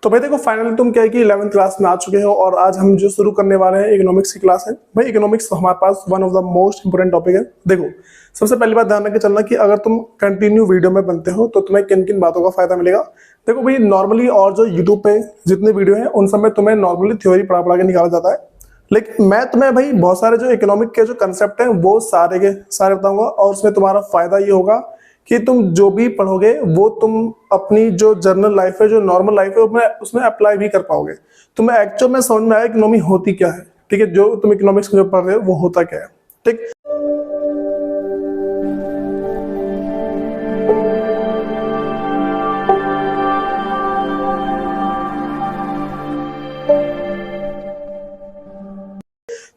तो भाई देखो फाइनली तुम क्या है कि 11th क्लास में आ चुके हो और आज हम जो शुरू करने वाले हैं इकोनॉमिक्स की क्लास है। भाई इकोनॉमिक्स हमारे पास one of the most important topic है। देखो सबसे पहली बात ध्यान रख के चलना कि अगर तुम कंटिन्यू वीडियो में बनते हो तो तुम्हें किन किन बातों का फायदा मिलेगा। देखो भाई नॉर्मली और जो यूट्यूब पे जितने वीडियो हैं उन सब में तुम्हें नॉर्मली थ्योरी पढ़ा पढ़ा के निकाला जाता है, लेकिन मैं तुम्हें भाई बहुत सारे जो इकोनॉमिक के जो कंसेप्ट हैं वो सारे के सारे बताऊंगा और उसमें तुम्हारा फायदा ये होगा कि तुम जो भी पढ़ोगे वो तुम अपनी जो जर्नल लाइफ है, जो नॉर्मल लाइफ है, उसमें अप्लाई भी कर पाओगे। तुम्हें एक्चुअल में समझ में आया इकोनॉमी होती क्या है। ठीक है, जो तुम इकोनॉमिक्स में जो पढ़ रहे हो वो होता क्या है। ठीक,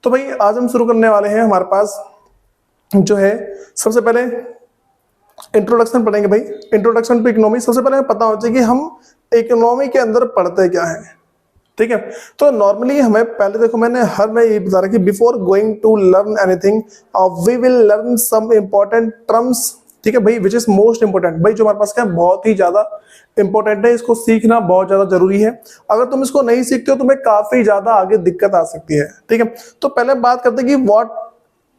तो भाई आज हम शुरू करने वाले हैं। हमारे पास जो है सबसे पहले इंट्रोडक्शन पढ़ेंगे। भाई इंट्रोडक्शन टू इकोनॉमी, सबसे पहले हमें पता होना चाहिए कि हम इकोनॉमी के अंदर पढ़ते क्या है। ठीक है, तो नॉर्मली हमें पहले देखो मैं ये बता रहा कि before going to learn anything we will learn some important terms. ठीक है भाई, विच इज मोस्ट इंपॉर्टेंट। भाई जो हमारे पास क्या बहुत ही ज्यादा इंपॉर्टेंट है, इसको सीखना बहुत ज्यादा जरूरी है। अगर तुम इसको नहीं सीखते हो तुम्हें काफी ज्यादा आगे दिक्कत आ सकती है। ठीक है, तो पहले बात करते हैं कि व्हाट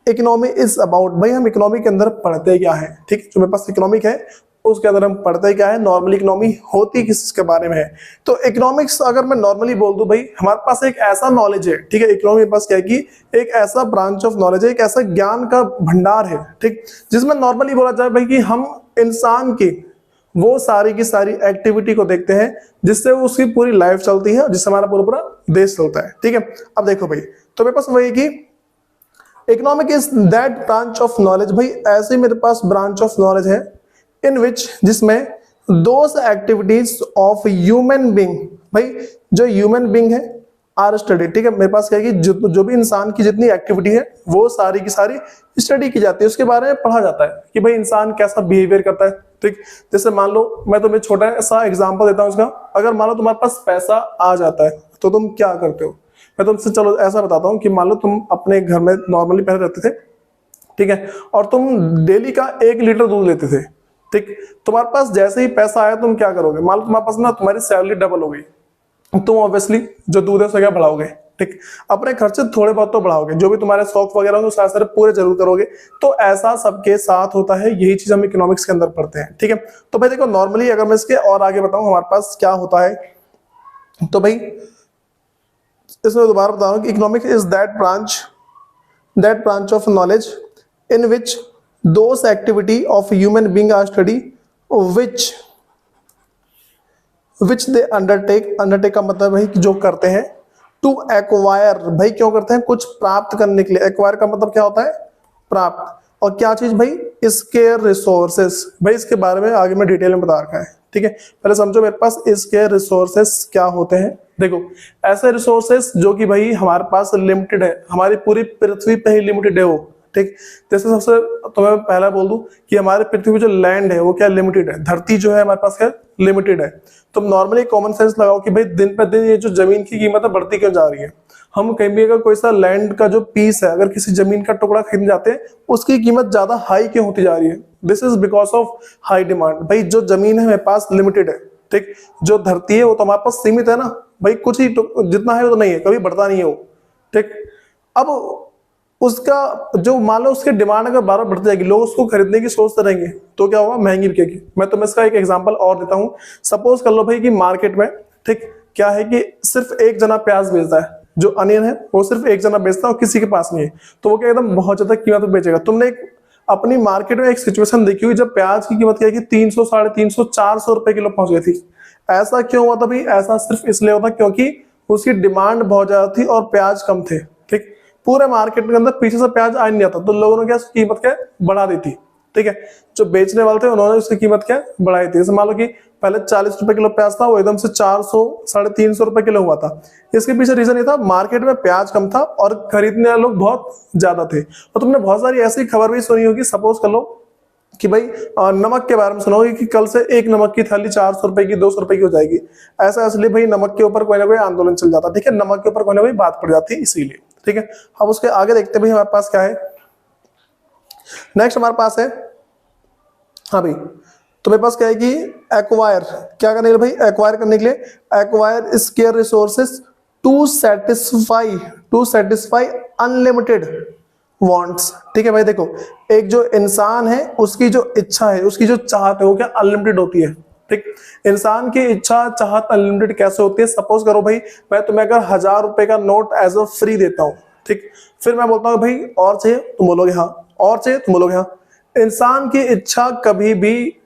इकोनॉमी इज अबाउट। भाई हम इकोनॉमी के अंदर पढ़ते क्या है। ठीक है, जो मेरे पास इकोनॉमिक है उसके अंदर हम पढ़ते क्या है, नॉर्मली इकोनॉमी होती किस के बारे में है। तो इकोनॉमिक्स अगर मैं नॉर्मली बोल दूं, भाई हमारे पास एक ऐसा नॉलेज है। ठीक है, इकोनॉमी के पास क्या है कि एक ऐसा ब्रांच ऑफ नॉलेज है, एक ऐसा ज्ञान का भंडार है। ठीक, जिसमें नॉर्मली बोला जाए भाई कि हम इंसान की वो सारी की सारी एक्टिविटी को देखते हैं जिससे उसकी पूरी लाइफ चलती है, जिससे हमारा पूरा पूरा देश चलता है। ठीक है, अब देखो भाई, तो मेरे पास वही कि economic is that branch of knowledge. भाई ऐसे मेरे पास ब्रांच ऑफ नॉलेज है इन विच, जिसमें those activities of human being, भाई जो ह्यूमन बींग है आर स्टडी। ठीक है, मेरे पास क्या है कि जो भी इंसान की जितनी एक्टिविटी है वो सारी की सारी स्टडी की जाती है, उसके बारे में पढ़ा जाता है कि भाई इंसान कैसा बिहेवियर करता है। ठीक, जैसे मान लो मैं तुम्हें छोटा सा एग्जांपल देता हूँ उसका। अगर मान लो तुम्हारे पास पैसा आ जाता है तो तुम क्या करते हो। मैं तुमसे चलो ऐसा बताता हूँ कि मान लो तुम अपने घर में नॉर्मली पहले रहते थे, ठीक है, और तुम डेली का 1 लीटर दूध लेते थे। ठीक, तुम्हारे पास जैसे ही पैसा आया तुम क्या करोगे। मान लो तुम्हारे पास ना तुम्हारी सैलरी डबल हो गई, तुम ऑब्वियसली जो दूध है उसका क्या बढ़ाओगे। ठीक, अपने खर्चे थोड़े बहुत तो बढ़ाओगे, जो भी तुम्हारे शौक वगैरह होंगे सारे सारे पूरे जरूर करोगे। तो ऐसा सबके साथ होता है, यही चीज हम इकोनॉमिक्स के अंदर पढ़ते हैं। ठीक है, तो भाई देखो नॉर्मली अगर मैं इसके और आगे बताऊं हमारे पास क्या होता है, तो भाई इसमें दोबारा बता रहा हूं कि economics is that branch of knowledge in which those activity of human being are study which they undertake का मतलब भाई जो करते हैं टू एक्वायर। भाई क्यों करते हैं, कुछ प्राप्त करने के लिए। एक्वायर का मतलब क्या होता है, प्राप्त। और क्या चीज भाई, इसके रिसोर्सेस। भाई इसके बारे में आगे मैं डिटेल में बता रखा है। ठीक है, पहले समझो मेरे पास इसके रिसोर्सेस क्या होते हैं। देखो ऐसे रिसोर्सेस जो कि भाई हमारे पास लिमिटेड है, हमारी पूरी पृथ्वी पे ही लिमिटेड है वो। ठीक, जैसे सबसे तो मैं पहला बोल दूं कि हमारे पृथ्वी पे जो लैंड है वो क्या लिमिटेड है, धरती जो है हमारे पास क्या लिमिटेड है। तुम नॉर्मली कॉमन सेंस लगाओ कि भाई दिन पे दिन ये जो जमीन की कीमत है बढ़ती क्यों जा रही है। हम कहीं भी अगर कोई सा लैंड का जो पीस है, अगर किसी जमीन का टुकड़ा खरीदने जाते हैं उसकी कीमत ज्यादा हाई क्यों होती जा रही है। This is because of high demand. भाई जो जमीन है मेरे पास लिमिटेड है, ठीक, जो धरती है वो तो हमारे पास सीमित है ना भाई, कुछ ही जितना है वो तो नहीं है, कभी बढ़ता नहीं है वो। ठीक, अब उसका जो मान लो उसकी डिमांड अगर बार बार बढ़ती जाएगी, लोग उसको खरीदने की सोचते रहेंगे तो क्या होगा, महंगी बिकेगी। मैं तुम्हें इसका एक एग्जांपल और देता हूं। सपोज कर लो भाई कि मार्केट में, ठीक, क्या है कि सिर्फ एक जना प्याज बेचता है, जो अनियन है वो सिर्फ एक जना बेचता है और किसी के पास नहीं है, तो वो क्या एकदम बहुत ज्यादा कीमत पे बेचेगा। तुमने अपनी मार्केट में एक सिचुएशन देखी हुई जब प्याज की कीमत क्या है कि 300, 350, 400 रुपए किलो पहुंच गई थी। ऐसा क्यों हुआ था भाई, ऐसा सिर्फ इसलिए होता क्योंकि उसकी डिमांड बहुत ज्यादा थी और प्याज कम थे। ठीक, पूरे मार्केट के अंदर पीछे से प्याज आ नहीं आता, तो लोगों ने क्या कीमत क्या बढ़ा दी थी। ठीक है, जो बेचने वाले थे उन्होंने उसकी कीमत क्या बढ़ाई थी। जैसे मान लो कि पहले 40 रुपए किलो प्याज था, वो एकदम से 400, 350 रुपए किलो हुआ था। इसके पीछे रीजन ये था, मार्केट में प्याज कम था और खरीदने वाले लोग बहुत ज्यादा थे। और तुमने बहुत सारी ऐसी खबर भी सुनी होगी, सपोज कर लो कि भाई नमक के बारे में सुना होगा कि कल से एक नमक की थैली 400 रुपए की, 200 रुपए की हो जाएगी। ऐसा इसलिए भाई नमक के ऊपर कोई ना कोई आंदोलन चल जाता। ठीक है, नमक के ऊपर कोई ना कोई बात पड़ जाती है इसीलिए। ठीक है, अब उसके आगे देखते हैं भाई हमारे पास क्या है। नेक्स्ट हमारे पास है, हाँ भाई, तो मेरे पास क्या है कि एक्वायर, क्या करने के लिए भाई, एक्वायर करने के लिए, acquire scarce resources to satisfy unlimited wants. ठीक है भाई, देखो एक जो इंसान है उसकी जो इच्छा है, उसकी जो चाहत है वो क्या अनलिमिटेड होती है। ठीक, इंसान की इच्छा चाहत अनलिमिटेड कैसे होती है? सपोज करो भाई मैं तुम्हें अगर 1000 रुपए का नोट एज अ फ्री देता हूँ, ठीक, फिर मैं बोलता हूँ भाई और चाहिए, तुम बोलोगे हाँ, और चाहिए, तुम बोलोगे हाँ। इंसान की इच्छा कभी भी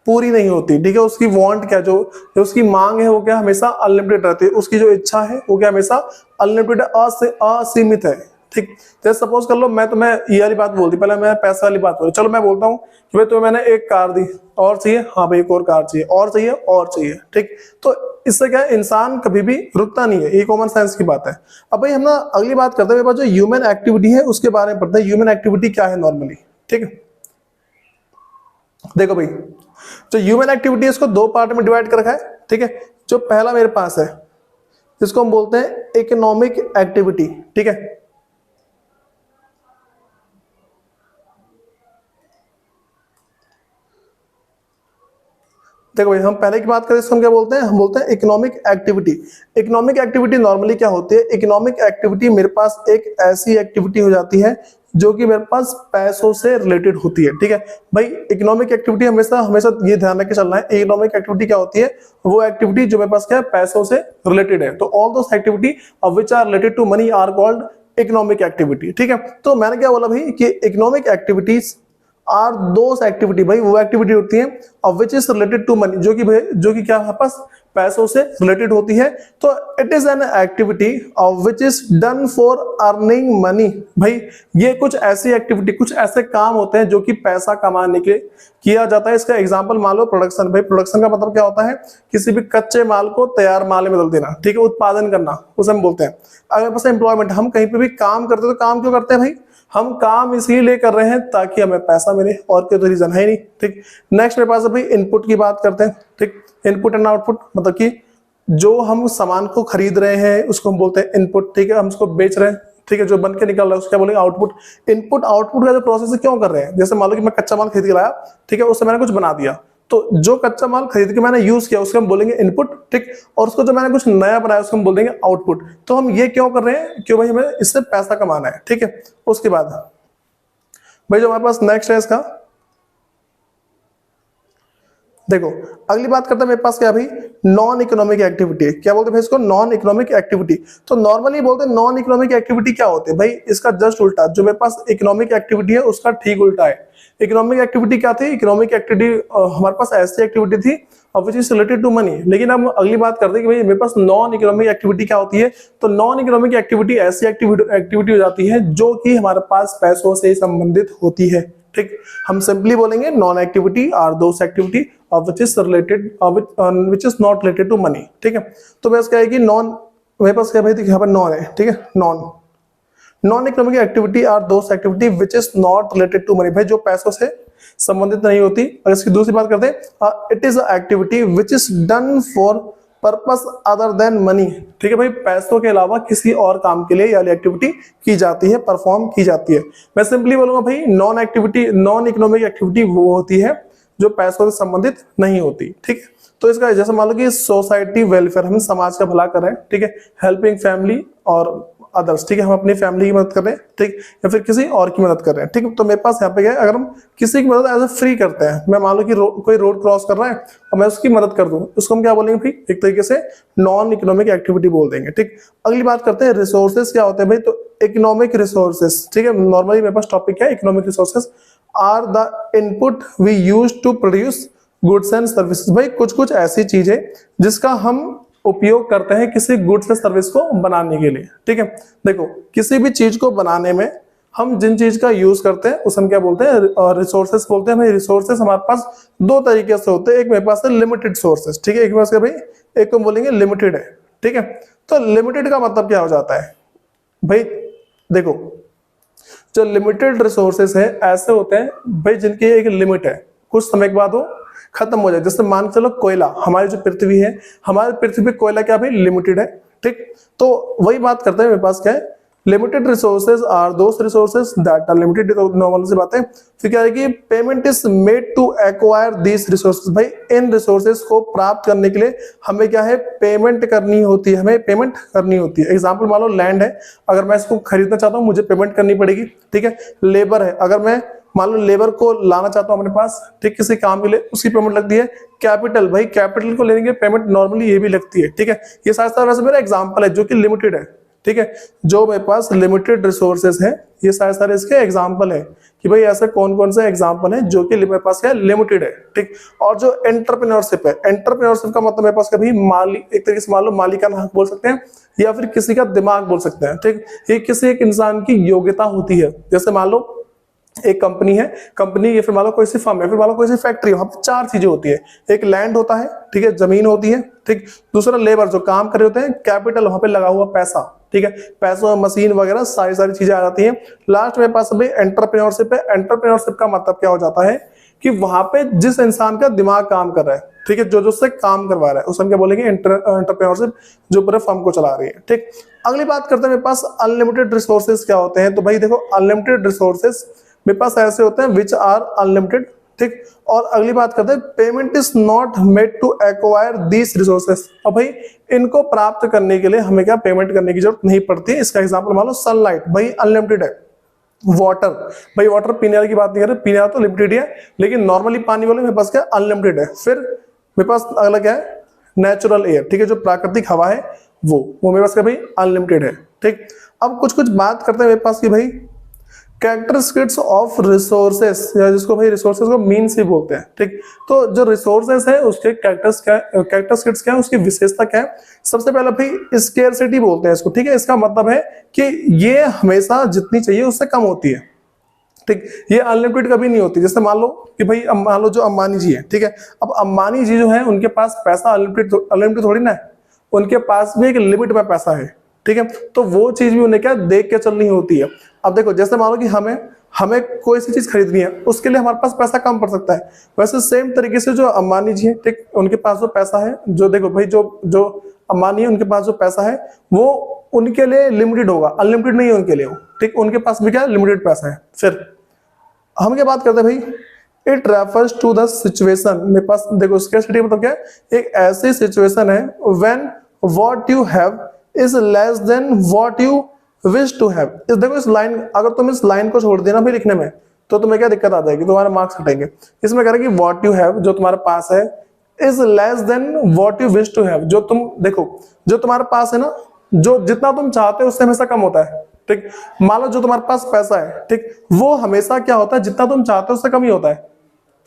पूरी नहीं होती, ठीक है, उसकी वांट क्या, जो उसकी मांग है वो क्या हमेशा अनलिमिटेड रहती है, उसकी जो इच्छा है वो क्या हमेशा अनलिमिटेड असीमित है। ठीक, जैसे सपोज कर लो मैं तुम्हें ये वाली बात बोल दी, पहले मैं पैसा वाली बात बोली, चलो मैं बोलता हूँ कि भाई तुम्हें मैंने एक कार दी, और चाहिए, हाँ भाई एक और कार चाहिए, और चाहिए, और चाहिए। ठीक, तो इससे क्या है, इंसान कभी भी रुकता नहीं है, ये कॉमन सेंस की बात है। अब भाई हम ना अगली बात करते हैं, मेरे पास जो ह्यूमन एक्टिविटी है उसके बारे में पढ़ते हैं। ह्यूमन एक्टिविटी क्या है नॉर्मली? ठीक है, देखो भाई जो ह्यूमन एक्टिविटी है इसको दो पार्ट में डिवाइड कर रखा है। ठीक है, जो पहला मेरे पास है जिसको हम बोलते हैं इकोनॉमिक एक्टिविटी। ठीक है, देखो भाई हम पहले की बात करें इसको हम क्या बोलते हैं? हम बोलते हैं economic activity. Economic activity normally क्या होती है? इकोनॉमिक एक्टिविटी मेरे पास एक ऐसी एक्टिविटी हो जाती है जो कि मेरे पास पैसों से रिलेटेड होती है। ठीक है भाई, इकोनॉमिक एक्टिविटी हमेशा हमेशा ये ध्यान रख के चलना है, इकोनॉमिक एक्टिविटी क्या होती है? वो एक्टिविटी जो मेरे पास क्या है, पैसों से रिलेटेड है। तो all those activity which are related to money are called economic activity. ठीक है, तो मैंने क्या बोला भाई कि economic activities are those activity, भाई वो एक्टिविटी होती है which is related to money, जो कि क्या हमारे पास पैसों से रिलेटेड होती है। तो it is an activity which is done for earning money. भाई ये कुछ ऐसी एक्टिविटी, कुछ ऐसे काम होते हैं जो कि पैसा कमाने के किया जाता है। इसका एग्जांपल मान लो प्रोडक्शन। भाई प्रोडक्शन का मतलब क्या होता है? किसी भी कच्चे माल को तैयार माल में बदल देना। ठीक है, उत्पादन करना उसे हम बोलते हैं। अगर बस एम्प्लॉयमेंट, हम कहीं पे भी काम करते हैं तो काम क्यों करते हैं भाई? हम काम इसीलिए कर रहे हैं ताकि हमें पैसा मिले, और कोई तो रीजन है नहीं। ठीक, नेक्स्ट मेरे पास अभी इनपुट की बात करते हैं। ठीक, इनपुट एंड आउटपुट मतलब कि जो हम सामान को खरीद रहे हैं उसको हम बोलते हैं इनपुट। ठीक है, हम उसको बेच रहे हैं, ठीक है, जो बन के निकल रहा है उसको क्या बोलेंगे? आउटपुट। इनपुट आउटपुट का जो प्रोसेस है क्यों कर रहे हैं? जैसे मान लो कि मैं कच्चा माल खरीद के लाया, ठीक है, उससे मैंने कुछ बना दिया, तो जो कच्चा माल खरीद के मैंने यूज किया उसको हम बोलेंगे इनपुट। ठीक, और उसको जो मैंने कुछ नया बनाया उसको हम बोल देंगे आउटपुट। तो हम ये क्यों कर रहे हैं? क्यों भाई, हमें इससे पैसा कमाना है। ठीक है, उसके बाद भाई जो हमारे पास नेक्स्ट है इसका, देखो अगली बात करते हैं मेरे पास क्या भाई, नॉन इकोनॉमिक एक्टिविटी। क्या बोलते हैं भाई इसको? Non economic activity. तो नॉर्मली बोलते हैं नॉन इकोनॉमिक एक्टिविटी क्या होते हैं भाई? इसका जस्ट उल्टा, जो मेरे पास इकोनॉमिक एक्टिविटी है उसका ठीक उल्टा है। इकोनॉमिक एक्टिविटी क्या थी? इकोनॉमिक एक्टिविटी हमारे पास ऐसी एक्टिविटी थी which is related to money. लेकिन अब अगली बात करते हैं कि भाई मेरे पास नॉन इकोनॉमिक एक्टिविटी क्या होती है। तो नॉन इकोनॉमिक एक्टिविटी ऐसी एक्टिविटी हो जाती है जो कि हमारे पास पैसों से संबंधित होती है। ठीक, हम सिंपली बोलेंगे non activity are those activity which is related which is not related to money. ठीक है, तो बस क्या है कि नॉन, मेरे पास क्या भाई यहाँ पर नॉन है। ठीक है, non economic activity are those activity which is not related to money. भाई जो पैसों से संबंधित नहीं होती। अगर इसकी दूसरी बात करते हैं, it is a activity which is done for purpose other than money. ठीक है भाई, पैसों के अलावा किसी और काम के लिए ये एक्टिविटी की जाती है, परफॉर्म की जाती है। मैं सिंपली बोलूंगा भाई नॉन इकोनॉमिक एक्टिविटी वो होती है जो पैसों से संबंधित नहीं होती। ठीक है, तो इसका जैसे मान लो कि सोसाइटी वेलफेयर, हम समाज का भला कर रहे हैं। ठीक है, हेल्पिंग फैमिली और अदर्स। ठीक है, हम अपनी फैमिली की मदद कर रहे हैं, ठीक, या फिर किसी और की मदद कर रहे हैं। ठीक है, तो मेरे पास यहाँ पे क्या है, अगर हम किसी की मदद एज ए फ्री करते हैं, मैं मान लो कि कोई रोड क्रॉस कर रहा है और मैं उसकी मदद कर दूं, उसको हम क्या बोलेंगे भाई? एक तरीके से नॉन इकोनॉमिक एक्टिविटी बोल देंगे। ठीक, अगली बात करते हैं रिसोर्सेज क्या होते हैं भाई। तो इकोनॉमिक रिसोर्सेज, ठीक है, नॉर्मली मेरे पास टॉपिक क्या है? Economic resources are the input we use to produce goods and services. भाई कुछ ऐसी चीजें जिसका हम उपयोग करते हैं किसी गुड्स या सर्विस को बनाने के लिए। ठीक है, देखो किसी भी चीज को बनाने में हम जिन चीज का यूज करते हैं उसे हम क्या बोलते हैं? रिसोर्सेज बोलते हैं। भाई रिसोर्सेज हमारे पास दो तरीके से होते हैं। एक मेरे पास है लिमिटेड सोर्सेज। ठीक है, एक पास क्या भाई? एक को बोलेंगे लिमिटेड है। ठीक है, तो लिमिटेड का मतलब क्या हो जाता है भाई? देखो जो लिमिटेड रिसोर्सेज है ऐसे होते हैं भाई जिनकी एक लिमिट है, कुछ समय के बाद वो खत्म हो जाए। जैसे मान चलो कोयला, हमारी जो पृथ्वी है, हमारी पृथ्वी पे कोयला क्या भाई? लिमिटेड है। ठीक, तो वही बात करते हैं, मेरे पास क्या है limited resources are those resources that are limited, तो नॉर्मल सी बात है। फिर क्या है कि payment is made to acquire this resources, भाई इन रिसोर्सेज को प्राप्त करने के लिए हमें क्या है, पेमेंट करनी होती है, हमें पेमेंट करनी होती है। एग्जांपल मान लो लैंड है, अगर मैं इसको खरीदना चाहता हूँ मुझे पेमेंट करनी पड़ेगी, ठीक है। लेबर है, अगर मैं मान लो लेबर को लाना चाहता हूँ अपने पास, ठीक, किसी काम के लिए, उसकी पेमेंट लगती है। कैपिटल, भाई कैपिटल को लेने के पेमेंट नॉर्मली ये भी लगती है, ठीक है। ये सारा वैसे मेरा एग्जांपल है जो कि लिमिटेड है, ठीक है। जो मेरे पास लिमिटेड रिसोर्सेज है, ये सारे इसके एग्जांपल है कि भाई ऐसे कौन कौन से एग्जांपल है जो कि मेरे पास क्या लिमिटेड है, ठीक। और जो एंटरप्रेन्योरशिप है, एंटरप्रेन्योरशिप का मतलब मेरे पास कभी मालिक, एक तरीके से मान लो मालिकाना हक बोल सकते हैं, या फिर किसी का दिमाग बोल सकते हैं, ठीक। ये किसी एक इंसान की योग्यता होती है। जैसे मान लो एक कंपनी है, कंपनी, या फिर मान लो कोई सी फर्म है, फिर मान लो कोई सी फैक्ट्री, वहां पर चार चीजें होती है। एक लैंड होता है, ठीक है, जमीन होती है, ठीक। दूसरा लेबर जो काम कर रहे होते हैं, कैपिटल वहां पे लगा हुआ पैसा, ठीक है, पैसा, मशीन वगैरह सारी चीजें आ जाती हैं। लास्ट में पास अभी एंटरप्रेन्योरशिप है। एंटरप्रेन्योरशिप का मतलब क्या हो जाता है कि वहां पे जिस इंसान का दिमाग काम कर रहा है, ठीक है, जो उससे काम करवा रहा है, उसे हम क्या बोलेंगे, एंटरप्रेन्योरशिप, जो पूरे फर्म को चला रही है, ठीक। अगली बात करते हैं मेरे पास अनलिमिटेड रिसोर्सेज क्या होते हैं। तो भाई देखो, अनलिमिटेड रिसोर्सेज मेरे पास ऐसे होते हैं विच आर अनलिमिटेड, ठीक। और अगली बात करते हैं payment is not made to acquire these resources. अब भाई इनको प्राप्त करने के लिए हमें क्या पेमेंट करने की जरूरत नहीं पड़ती। इसका एग्जांपल मान लो सनलाइट, भाई अनलिमिटेड है। वाटर, भाई वाटर पीने वाले की बात नहीं कर रहे, पीने वाला तो लिमिटेड ही है, लेकिन नॉर्मली पानी वाले मेरे पास क्या अनलिमिटेड है। फिर मेरे पास अगला क्या है, नेचुरल एयर, ठीक है, जो प्राकृतिक हवा है वो मेरे पास क्या भाई अनलिमिटेड है, ठीक। अब कुछ बात करते हैं मेरे पास कि भाई कैरेक्टरिस्टिक्स ऑफ रिसोर्सेस, या जिसको भाई रिसोर्सेस को मीन्स ही बोलते हैं, ठीक। तो जो रिसोर्सेस है उसके कैरेक्टरिस्टिक्स क्या है, उसकी विशेषता क्या है। सबसे पहले भाई स्केर्सिटी बोलते हैं इसको, ठीक है। इसका मतलब है कि ये हमेशा जितनी चाहिए उससे कम होती है, ठीक। ये अनलिमिटेड कभी नहीं होती। जैसे मान लो कि भाई मान लो जो अंबानी जी है, ठीक है। अब अंबानी जी जो है उनके पास पैसा अनलिमिटेड थोड़ी ना है, उनके पास भी एक लिमिट में पैसा है, ठीक है। तो वो चीज भी उन्हें क्या देख के चलनी होती है। अब देखो, जैसे मान लो कि हमें कोई सी चीज खरीदनी है, उसके लिए हमारे पास पैसा कम पड़ सकता है। वैसे सेम तरीके से जो अंबानी जी है, ठीक, उनके पास जो पैसा है, जो देखो भाई जो अंबानी है उनके पास जो पैसा है वो उनके लिए लिमिटेड होगा, अनलिमिटेड नहीं है उनके लिए, ठीक। उनके पास भी क्या लिमिटेड पैसा है। फिर हम क्या बात करते हैं भाई, it refers to the situation. मेरे पास देखो स्कैर्सिटी मतलब क्या है, एक ऐसी सिचुएशन है when what you have is less than what you wish to have. इस देखो इस लाइन, अगर तुम इस लाइन को छोड़ देना भाई लिखने में, तो तुम्हें क्या दिक्कत आ जाएगी, तुम्हारे मार्क्स हटेंगे। इसमें कह रहे कि व्हाट यू हैव, जो तुम्हारे पास है, is less than what you wish to have. जो तुम देखो, जो तुम्हारे पास है ना, जो जितना तुम चाहते हो उससे हमेशा कम होता है, ठीक। मान लो जो तुम्हारे पास पैसा है, ठीक, वो हमेशा क्या होता है, जितना तुम चाहते हो उससे कम ही होता है।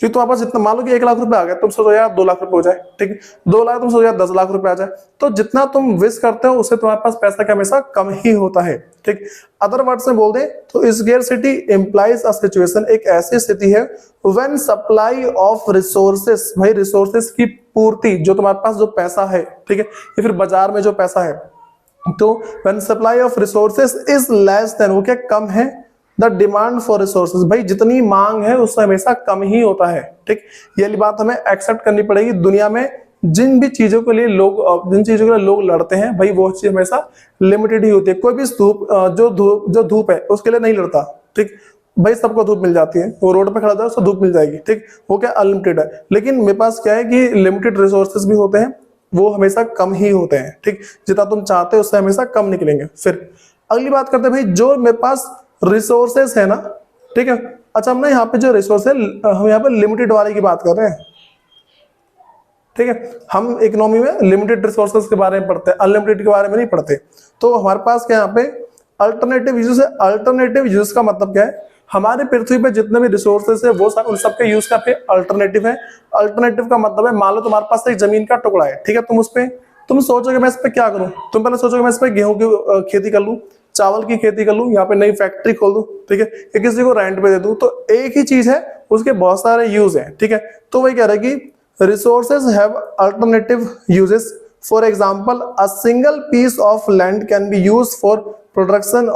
क्योंकि तुम्हारे पास जितना, मान लो कि 1 लाख रुपए आ गए, तुम सोचो यार 2 लाख रुपए हो जाए, ठीक। 2 लाख तुम सोचो यार 10 लाख रुपए आ जाए, तो जितना तुम विश करते हो उससे तुम्हारे पास पैसा का हमेशा कम ही होता है, ठीक। अदर वर्ड्स में बोल दे तो स्केर्सिटी इंप्लाइज अ सिचुएशन, एक ऐसी स्थिति है व्हेन सप्लाई ऑफ रिसोर्सेस, भाई रिसोर्सेस की पूर्ति, जो तुम्हारे पास जो पैसा है, ठीक है, या फिर बाजार में जो पैसा है, तो when supply of resources is less then, वो क्या कम है, द डिमांड फॉर रिसोर्सेज, भाई जितनी मांग है उससे हमेशा कम ही होता है, ठीक। ये वाली बात हमें एक्सेप्ट करनी पड़ेगी। दुनिया में जिन भी चीजों के लिए लोग लड़ते हैं, भाई वो चीज हमेशा लिमिटेड ही होती है। कोई भी जो धूप है उसके लिए नहीं लड़ता, ठीक। भाई सबको धूप मिल जाती है, वो रोड पे खड़ा था उसको धूप मिल जाएगी, ठीक। वो क्या अनलिमिटेड है। लेकिन मेरे पास क्या है कि लिमिटेड रिसोर्सेज भी होते हैं, वो हमेशा कम ही होते हैं, ठीक। जितना तुम चाहते हो उससे हमेशा कम निकलेंगे। फिर अगली बात करते हैं भाई, जो मेरे पास रिसोर्सेस है ना, ठीक है। अच्छा, हम ना यहाँ पे जो रिसोर्स है, हम यहाँ पे लिमिटेड वाले की बात कर रहे हैं, ठीक है। हम इकोनॉमी में लिमिटेड रिसोर्सेस के बारे में पढ़ते हैं, अनलिमिटेड के बारे में नहीं पढ़ते। तो हमारे पास क्या यहाँ पे अल्टरनेटिव यूज है। अल्टरनेटिव यूज का मतलब क्या है, हमारे पृथ्वी पे जितने भी रिसोर्सेस है वो सब, उन सबके यूज का पे अल्टरनेटिव है। अल्टरनेटिव का मतलब है, मान लो तुम्हारे पास एक जमीन का टुकड़ा है, ठीक है, तुम सोचोगे मैं इस पे क्या करूं, तुम पहले सोचोगे मैं इस पे गेहूं की खेती कर लूं, चावल की खेती कर लूं, यहाँ पे नई फैक्ट्री खोल दूं, ठीक है, या किसी को रेंट पे दे दूं। तो एक ही चीज है, उसके बहुत सारे यूज हैं, ठीक है। तो वही कह रहे हैं कि resources have alternative uses. For example, a single piece of land can be used for production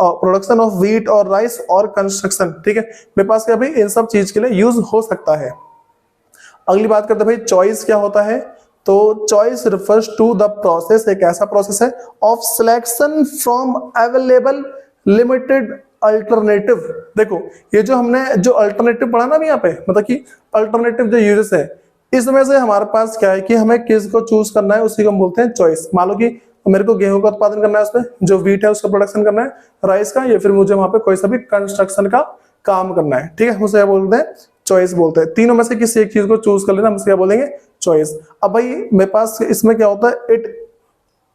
of wheat और राइस और कंस्ट्रक्शन, ठीक है। मेरे पास क्या भाई इन सब चीज के लिए यूज हो सकता है। अगली बात करते हैं भाई चॉइस क्या होता है। तो choice refers to the process, एक ऐसा प्रोसेस है of selection from available limited alternative. देखो ये जो हमने जो अल्टरनेटिव पढ़ा ना अभी यहाँ पे, मतलब कि अल्टरनेटिव जो यूजेस है, इसमें से हमारे पास क्या है कि हमें किस को चूज करना है, उसी को हम बोलते हैं चॉइस। मान लो कि मेरे को गेहूं का उत्पादन करना है, उसमें जो व्हीट है उसका प्रोडक्शन करना है, राइस का, या फिर मुझे वहां पे कोई सा भी कंस्ट्रक्शन का काम करना है, ठीक है, उसे क्या बोलते हैं, चॉइस बोलते हैं। तीनों में से किसी एक चीज को चूज कर लेना, हम क्या बोलेंगे, चॉइस। अब भाई मेरे पास इसमें क्या होता है,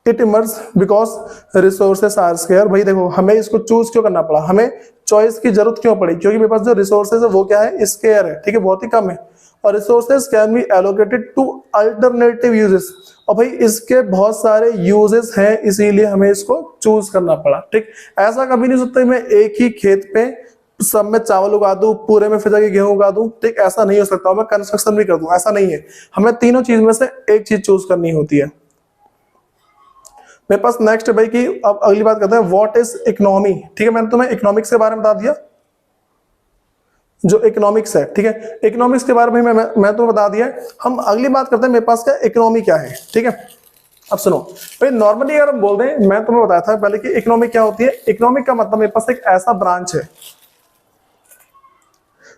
it emerges because resources are scarce. भाई देखो हमें इसको चूज क्यों करना पड़ा, हमें चॉइस की जरूरत क्यों पड़ी, क्योंकि मेरे पास जो रिसोर्सेज है वो क्या है, स्केयर है, ठीक है, बहुत ही कम है, और resources can be allocated to alternative uses. और भाई इसके बहुत सारे यूजेस हैं, इसीलिए हमें इसको चूज करना पड़ा, ठीक। ऐसा कभी नहीं सकता मैं एक ही खेत पे सब में चावल उगा दूं, पूरे में फिर जाके गेहूं उगा दूं, ठीक, ऐसा नहीं हो सकता, मैं कंस्ट्रक्शन भी कर दूं, ऐसा नहीं है। हमें तीनों चीज में से एक चीज चूज करनी होती है। मेरे पास नेक्स्ट है भाई कि अब अगली बात करते हैं, व्हाट इज इकोनॉमी। ठीक है, मैंने तुम्हें इकोनॉमिक्स के बारे में बता दिया, जो इकोनॉमिक्स है, ठीक है, इकोनॉमिक्स के बारे में मैं तो बता दिया। हम अगली बात करते हैं मेरे पास क्या इकोनॉमी क्या है, ठीक है। अब सुनो भाई, नॉर्मली अगर हम बोल रहे हैं, मैं तुम्हें बताया था पहले कि इकोनॉमी क्या होती है। इकोनॉमिक का मतलब मेरे पास एक ऐसा ब्रांच है,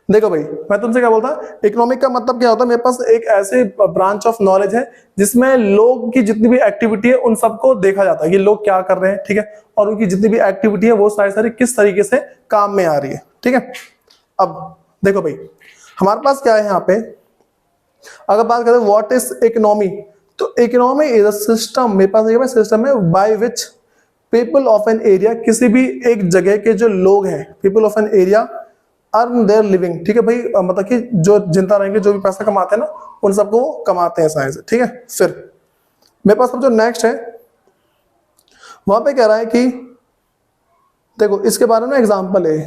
देखो भाई मैं तुमसे क्या बोलता, इकोनॉमिक का मतलब क्या होता है, मेरे पास एक ऐसे ब्रांच ऑफ नॉलेज है जिसमें लोग की जितनी भी एक्टिविटी है उन सबको देखा जाता है कि लोग क्या कर रहे हैं, ठीक है, और उनकी जितनी भी एक्टिविटी है वो सारी किस तरीके से काम में आ रही है, ठीक है। अब देखो भाई हमारे पास क्या है यहाँ पे, अगर बात करें व्हाट इज इकोनॉमी, तो इकोनॉमी इज अ सिस्टम, मेरे पास सिस्टम है by which people of an area, किसी भी एक जगह के जो लोग हैं, people of an area earn their living, ठीक है भाई, मतलब कि जो जिंदा रहेंगे, जो भी पैसा कमाते हैं ना, उन सबको वो कमाते हैं साइंस, ठीक है। फिर मेरे पास अब जो नेक्स्ट है वहां पे कह रहा है कि देखो इसके बारे में एग्जांपल है,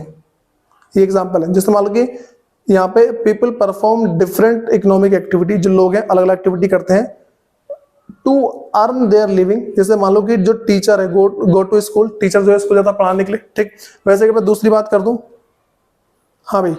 ये एग्जांपल है, जैसे मान लो कि यहाँ पे people perform different economic activity, जो लोग हैं अलग अलग एक्टिविटी करते हैं टू अर्न देयर लिविंग। जैसे मान लो कि जो टीचर है गो टू स्कूल, टीचर जो है स्कूल जाता पढ़ाने के लिए, ठीक। वैसे कि मैं दूसरी बात कर दूं, हाँ भाई,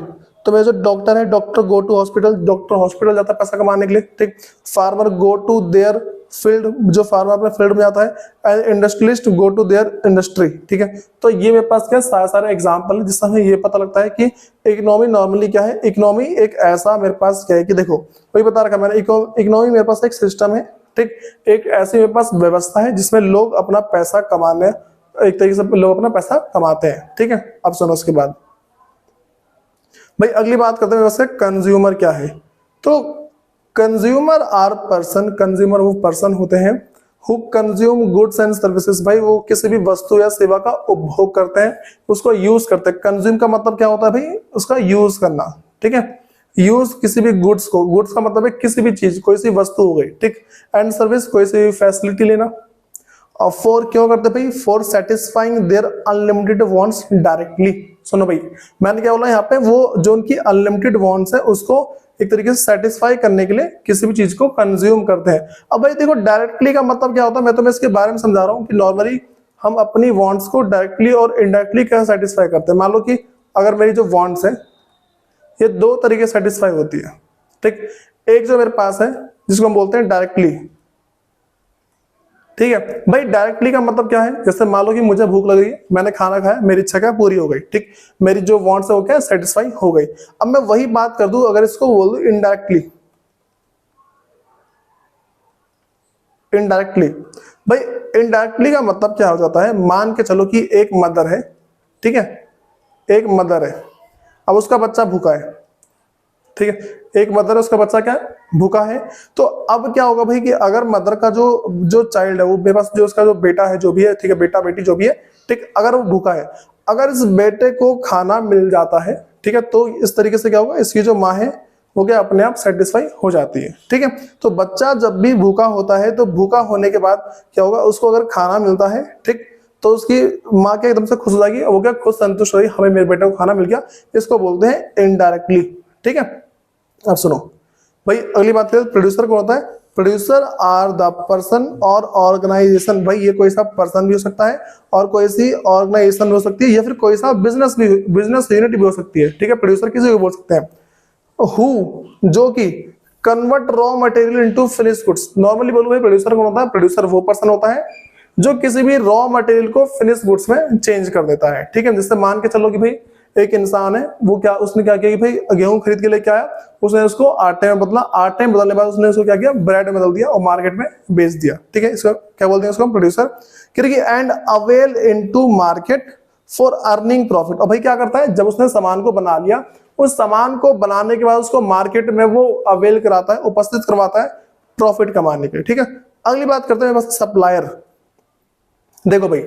तो मेरे जो डॉक्टर है, doctor go to hospital, doctor hospital जाता है पैसा कमाने के लिए, ठीक। Farmer go to their field, जो फार्मर अपने फील्ड में जाता है, and industrialist go to their industry, ठीक है। तो ये मेरे पास क्या सारे एग्जांपल है जिससे हमें ये पता लगता है कि इकोनॉमी नॉर्मली क्या है। इकोनॉमी एक ऐसा मेरे पास क्या है कि देखो वही बता रखा मैंने, इकोनॉमी मेरे पास एक सिस्टम है, ठीक, एक ऐसी मेरे पास व्यवस्था है जिसमें लोग अपना पैसा कमाने, एक तरीके से लोग अपना पैसा कमाते हैं, ठीक है। अब सुनो उसके बाद भाई अगली बात करते हैं वैसे कंज्यूमर क्या है। तो कंज्यूमर आर पर्सन, कंज्यूमर वो पर्सन होते हैं who consume goods and services. भाई वो किसी भी वस्तु या सेवा का उपभोग करते हैं, उसको यूज करते हैं। कंज्यूम का मतलब क्या होता है भाई, उसका यूज करना, ठीक है। यूज किसी भी गुड्स को, गुड्स का मतलब है किसी भी चीज, कोई सी वस्तु हो गई, ठीक, एंड सर्विस कोई सी फैसिलिटी लेना। और फॉर क्यों करते भाई, for satisfying their unlimited wants directly. सुनो भाई मैंने क्या बोला यहाँ पे, वो जो उनकी अनलिमिटेड वांट्स है उसको एक तरीके से सेटिस्फाई करने के लिए किसी भी चीज को कंज्यूम करते हैं। अब भाई देखो डायरेक्टली का मतलब क्या होता है, मैं तुम्हें इसके बारे में समझा रहा हूँ कि नॉर्मली हम अपनी वांट्स को डायरेक्टली और इनडायरेक्टली कैसे सेटिस्फाई करते हैं। मान लो कि अगर मेरी जो वांट्स है ये दो तरीके से सेटिस्फाई होती है, ठीक। एक जो मेरे पास है जिसको हम बोलते हैं डायरेक्टली, ठीक है भाई। डायरेक्टली का मतलब क्या है, जैसे मान लो कि मुझे भूख लग रही है, मैंने खाना खाया, मेरी इच्छा क्या पूरी हो गई, ठीक, मेरी जो वांट्स है वो क्या सेटिस्फाई हो गई। अब मैं वही बात कर दूं, अगर इसको बोल दूं इनडायरेक्टली, इनडायरेक्टली भाई इनडायरेक्टली का मतलब क्या हो जाता है, मान के चलो कि एक मदर है, ठीक है, एक मदर है, अब उसका बच्चा भूखा है, ठीक है, एक मदर है उसका बच्चा क्या भूखा है। तो अब क्या होगा भाई कि अगर मदर का जो चाइल्ड है, वो मेरे पास जो उसका जो बेटा है जो भी है, ठीक है, बेटा बेटी जो भी है, ठीक, अगर वो भूखा है, अगर इस बेटे को खाना मिल जाता है, ठीक है, तो इस तरीके से क्या होगा, इसकी जो माँ है वो क्या अपने आप सेटिस्फाई हो जाती है, ठीक है। तो बच्चा जब भी भूखा होता है, तो भूखा होने के बाद क्या होगा, उसको अगर खाना मिलता है, ठीक, तो उसकी माँ क्या एकदम से खुश हो जाएगी, वो क्या खुद संतुष्ट होगी, हमें मेरे बेटे को खाना मिल गया। इसको बोलते हैं इनडायरेक्टली, ठीक है। अब सुनो भाई अगली बात करें, प्रोड्यूसर कौन होता है। प्रोड्यूसर आर द पर्सन और ऑर्गेनाइजेशन। भाई ये कोई सा पर्सन भी हो सकता है और कोई सी ऑर्गेनाइजेशन भी हो सकती है, या फिर कोई सा बिजनेस यूनिट भी हो सकती है, ठीक है। प्रोड्यूसर किसी को बोल सकते हैं, हु जो कि convert raw material into finish goods. Normally बोलो भाई प्रोड्यूसर कौन होता है, प्रोड्यूसर वो पर्सन होता है जो किसी भी रॉ मटेरियल को फिनिश गुड्स में चेंज कर देता है, ठीक है। जिससे मान के चलो कि भाई एक इंसान है, वो क्या उसने क्या किया कि भाई गेहूं खरीद के लेके आया, उसने उसको आटे में बदला, आटे में बदलने के बाद उसने उसको क्या किया, ब्रेड में बदल दिया और मार्केट में बेच दिया, ठीक है। इसको क्या बोलते हैं, उसको producer, and avail into market for earning profit. और भाई क्या करता है, जब उसने सामान को बना लिया, उस सामान को बनाने के बाद उसको मार्केट में वो अवेल कराता है, उपस्थित करवाता है प्रॉफिट कमाने के लिए, ठीक है। अगली बात करते हैं बस सप्लायर। देखो भाई,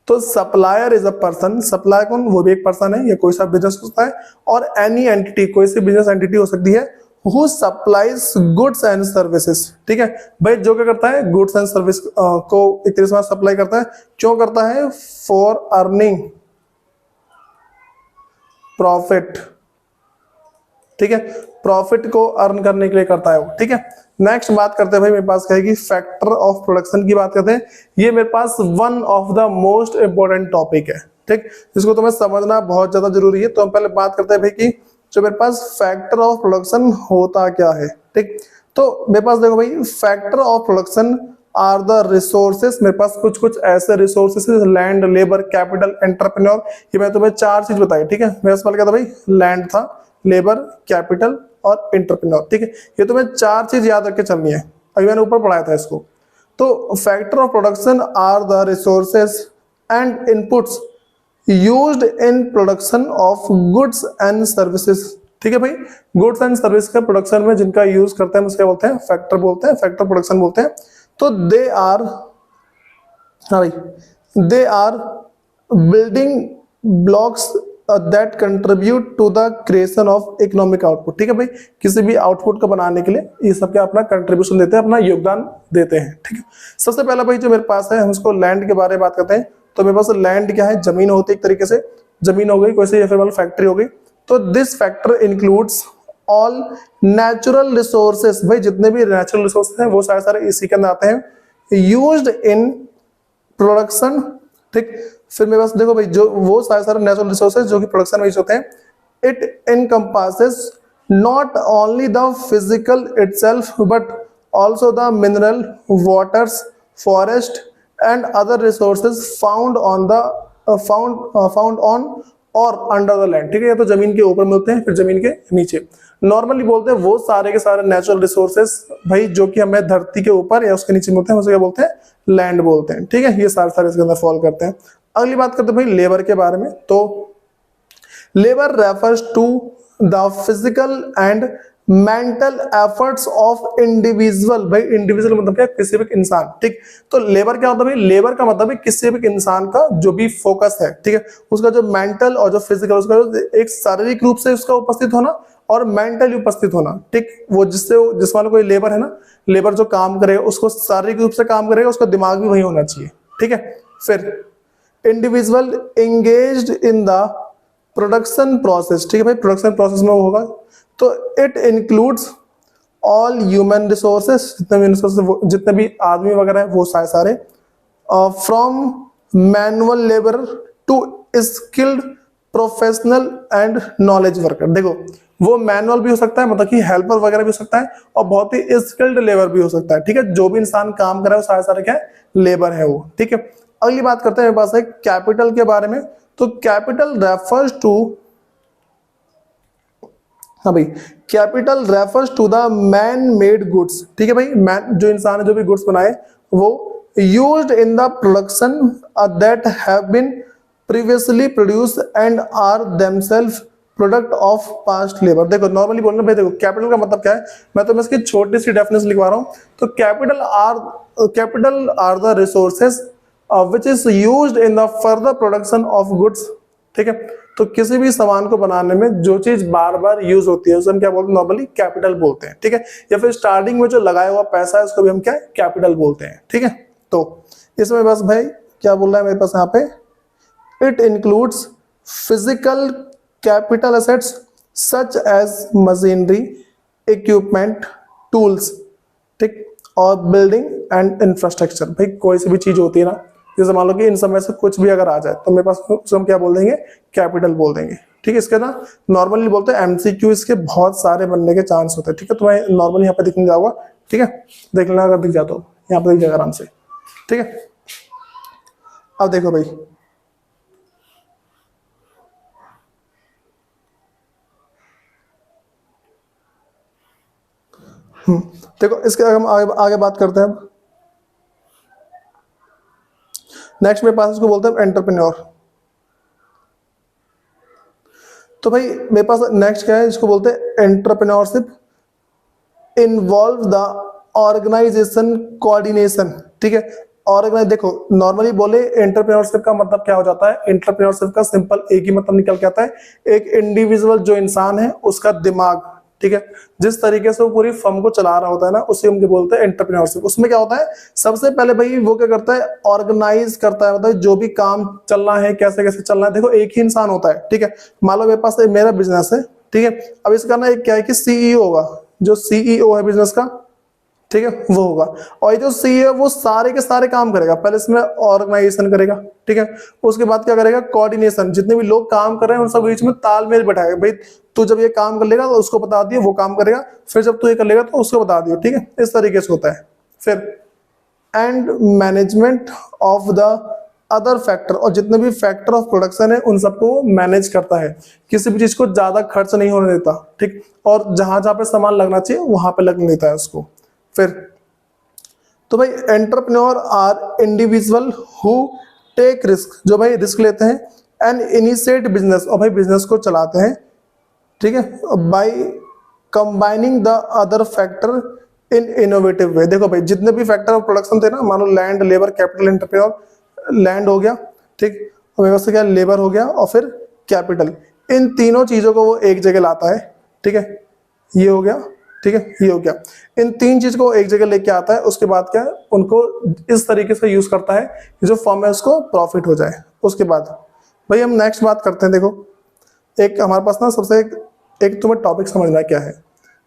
तो supplier is a person, supplier कौन, वो भी एक पर्सन है, या कोई सा बिजनेस होता है, और एनी एंटिटी, कोई सी बिजनेस एंटिटी हो सकती है, who supplies goods and services, ठीक है। भाई जो क्या करता है, गुड्स एंड सर्विस को एक तरह से सप्लाई करता है, क्यों करता है, फॉर अर्निंग प्रॉफिट, ठीक है, प्रॉफिट को अर्न करने के लिए करता है वो, ठीक है। नेक्स्ट बात करते हैं भाई, मेरे पास कहेगी फैक्टर ऑफ प्रोडक्शन की बात करते हैं। ये मेरे पास one of the most important topic है, ठीक, जिसको तुम्हें समझना बहुत ज्यादा जरूरी है। तो हम पहले बात करते हैं भाई कि जो मेरे पास फैक्टर ऑफ प्रोडक्शन होता क्या है, ठीक। तो मेरे पास देखो भाई, factor of production are the resources, मेरे पास कुछ कुछ ऐसे resources, land, labour, capital, entrepreneur. ये मैं तुम्हें 4 चीज बताई, ठीक है। मेरे पास क्या था भाई, लैंड था, लेबर, कैपिटल और एंटरप्रेन्योर, ठीक है। ये तुम्हें 4 चीज याद रख के चलनी है, अभी मैंने ऊपर पढ़ाया था इसको। तो factor of production are the resources and inputs used in production of goods and services, ठीक है भाई। गुड्स एंड सर्विस का प्रोडक्शन में जिनका यूज करते हैं उसके बोलते हैं फैक्टर, बोलते हैं फैक्टर प्रोडक्शन बोलते हैं। तो दे आर, हाँ भाई, they are building blocks that contribute to the creation of economic output, ठीक है भाई। किसी भी आउटपुट को बनाने के लिए ये सब क्या अपना कंट्रीब्यूशन देते हैं, अपना योगदान देते हैं, ठीक है। सबसे पहला भाई जो मेरे पास है, हम इसको लैंड के बारे में बात करते हैं। तो मेरे पास लैंड क्या है, जमीन होती है एक तरीके से, जमीन हो गई कोई से, या फिर मतलब फैक्ट्री हो गई। तो this factor includes all natural resources, भाई जितने भी नेचुरल रिसोर्सेस हैं वो सारे इसी के अंदर आते हैं, यूज्ड इन प्रोडक्शन, ठीक। फिर मेरे पास देखो भाई, जो वो सारे नेचुरल रिसोर्सेज जो कि प्रोडक्शन में यूज होते हैं, it encompasses not only the physical itself but also the mineral, waters, forest and other resources found on the found on और अंडर द लैंड, ठीक है। ये तो जमीन के ऊपर मिलते हैं, फिर जमीन के नीचे। नॉर्मली बोलते हैं वो सारे के सारे नेचुरल रिसोर्सेस भाई जो कि हमें धरती के ऊपर या उसके नीचे मिलते हैं, उसे क्या बोलते हैं, लैंड बोलते हैं, ठीक है। ये सारे इसके अंदर फॉल करते हैं। अगली बात करते हैं भाई लेबर के बारे में। तो labour refers to the physical and mental efforts of individual, भाई इंडिविजुअल मतलब क्या, किसी भी इंसान, ठीक। तो लेबर क्या होता है भाई, लेबर का मतलब है किसी भी इंसान का जो भी फोकस है, ठीक है, उसका जो मेंटल और जो फिजिकल, उसका जो एक शारीरिक रूप से उसका उपस्थित होना और मेंटली उपस्थित होना, ठीक। वो जिस वाला कोई लेबर है ना, लेबर जो काम करेगा उसको शारीरिक रूप से काम करेगा, उसका दिमाग भी वही होना चाहिए, ठीक है। फिर individual engaged in the production process, ठीक है भाई, प्रोडक्शन प्रोसेस में वो होगा। तो it includes all human resources, जितने भी आदमी वगैरह है वो सारे, from manual labour to skilled professional and knowledge worker. देखो वो मैनुअल भी हो सकता है, मतलब कि हेल्पर वगैरह भी हो सकता है, और बहुत ही स्किल्ड लेबर भी हो सकता है, ठीक है। जो भी इंसान काम कर रहा है वो सारे क्या है, लेबर है वो, ठीक है। अगली बात करते हैं मेरे पास है कैपिटल के बारे में। तो कैपिटल रेफर्स टू, हाँ भाई, capital refers to the man made goods, ठीक है भाई। मैन जो इंसान है जो भी गुड्स बनाए वो used in the production that have been previously produced and are themselves product of past labour. देखो नॉर्मली बोलना भाई, देखो कैपिटल का मतलब क्या है, मैं तो इसकी छोटी सी डेफिनेशन लिखवा रहा हूं। तो capital R the resources which is used in the further production of goods, ठीक है। तो किसी भी सामान को बनाने में जो चीज बार बार यूज होती है उसे हम क्या बोलते हैं, नॉर्मली कैपिटल बोलते हैं, ठीक है। या फिर स्टार्टिंग में जो लगाया हुआ पैसा है उसको भी हम क्या कैपिटल बोलते हैं, ठीक है। तो इसमें बस भाई क्या बोल रहा है मेरे पास यहाँ पे, it includes physical capital assets such as machinery, equipment, tools, ठीक, और बिल्डिंग एंड इंफ्रास्ट्रक्चर। भाई कोई सी भी चीज होती है ना, जैसे मान लो कि इन सब में से कुछ भी अगर आ जाए तो मेरे पास उसको हम क्या बोल देंगे, कैपिटल बोल देंगे, ठीक है। इसके ना नॉर्मली बोलते हैं एमसीक्यू, इसके बहुत सारे बनने के चांस होते हैं, ठीक है। तुम्हें नॉर्मली यहाँ पे दिखने जाऊंगा, ठीक है, देख लेना अगर दिख जाता हो, यहाँ पे दिख जाएगा आराम से, ठीक है। अब देखो भाई, देखो इसके हम आगे बात करते हैं। अब नेक्स्ट मेरे पास इसको बोलते हैं एंटरप्रेन्योर। तो भाई मेरे पास नेक्स्ट क्या है, इसको बोलते हैं entrepreneurship involve the organisation coordination. ठीक है, ऑर्गेनाइज, देखो नॉर्मली बोले एंटरप्रेन्योरशिप का मतलब क्या हो जाता है, एंटरप्रेन्योरशिप का सिंपल एक ही मतलब निकल के आता है, एक इंडिविजुअल जो इंसान है उसका दिमाग, ठीक है, जिस तरीके से वो पूरी फर्म को चला रहा होता है ना, उसे हम क्या बोलते हैं एंटरप्रेन्योरशिप। उसमें क्या होता है, सबसे पहले भाई वो क्या करता है, ऑर्गेनाइज करता है, मतलब जो भी काम चलना है कैसे कैसे चलना है। देखो एक ही इंसान होता है, ठीक है, मान लो मेरे पास मेरा बिजनेस है, ठीक है, अब इसका ना एक क्या है कि सीईओ होगा, जो सीईओ है बिजनेस का, ठीक है, वो होगा, और ये जो सी है वो सारे के सारे काम करेगा। पहले इसमें ऑर्गेनाइजेशन करेगा, ठीक है, उसके बाद क्या करेगा, कोऑर्डिनेशन, जितने भी लोग काम कर रहे हैं उन सब बीच में तालमेल बैठाएगा। भाई तू जब ये काम कर लेगा तो उसको बता दियो, वो काम करेगा, फिर जब तू ये कर लेगा तो उसको बता दियो, ठीक है, इस तरीके से होता है। फिर and management of the other factor, और जितने भी फैक्टर ऑफ प्रोडक्शन है उन सबको मैनेज करता है, किसी भी चीज को ज्यादा खर्च नहीं होने देता, ठीक, और जहां जहां पे सामान लगना चाहिए वहां पे लगने देता है उसको। फिर तो भाई entrepreneur are individual who take risk, जो भाई रिस्क लेते हैं, एंड इनिशिएट बिजनेस, और भाई बिजनेस को चलाते हैं, ठीक है, by combining the other factor in innovative वे। देखो भाई जितने भी फैक्टर ऑफ प्रोडक्शन थे ना, मानो land, labour, capital, entrepreneur, land हो गया, ठीक, और मेरे पास क्या लेबर हो गया, और फिर कैपिटल, इन तीनों चीजों को वो एक जगह लाता है, ठीक है, ये हो गया, ठीक है, ये हो गया, इन तीन चीज को एक जगह लेके आता है। उसके बाद क्या है, उनको इस तरीके से यूज करता है कि जो फर्म है उसको प्रॉफिट हो जाए। उसके बाद भाई हम नेक्स्ट बात करते हैं। देखो एक हमारे पास ना सबसे एक तुम्हें टॉपिक समझना क्या है,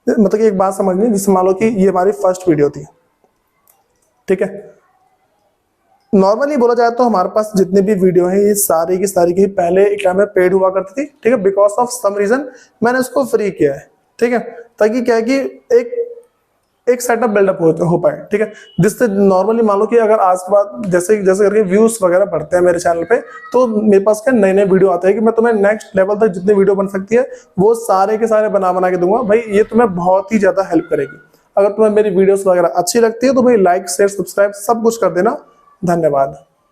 मतलब कि एक बात समझनी, जिससे मान लो कि ये हमारी फर्स्ट वीडियो थी, ठीक है, नॉर्मली बोला जाए तो हमारे पास जितने भी वीडियो हैं ये सारी की सारी की पहले क्या में पेड हुआ करती थी, ठीक है, बिकॉज ऑफ सम रीजन मैंने उसको फ्री किया है, ठीक है, ताकि क्या है कि एक सेटअप बिल्डअप हो पाए, ठीक है, जिससे नॉर्मली मान लो कि अगर आज के बाद जैसे जैसे करके व्यूज वगैरह बढ़ते हैं मेरे चैनल पे, तो मेरे पास क्या नए नए वीडियो आते हैं कि मैं तुम्हें नेक्स्ट लेवल तक जितने वीडियो बन सकती है वो सारे के सारे बना के दूंगा। भाई ये तुम्हें बहुत ही ज्यादा हेल्प करेगी। अगर तुम्हें मेरी वीडियोस वगैरह अच्छी लगती है तो भाई लाइक शेयर सब्सक्राइब सब कुछ कर देना। धन्यवाद।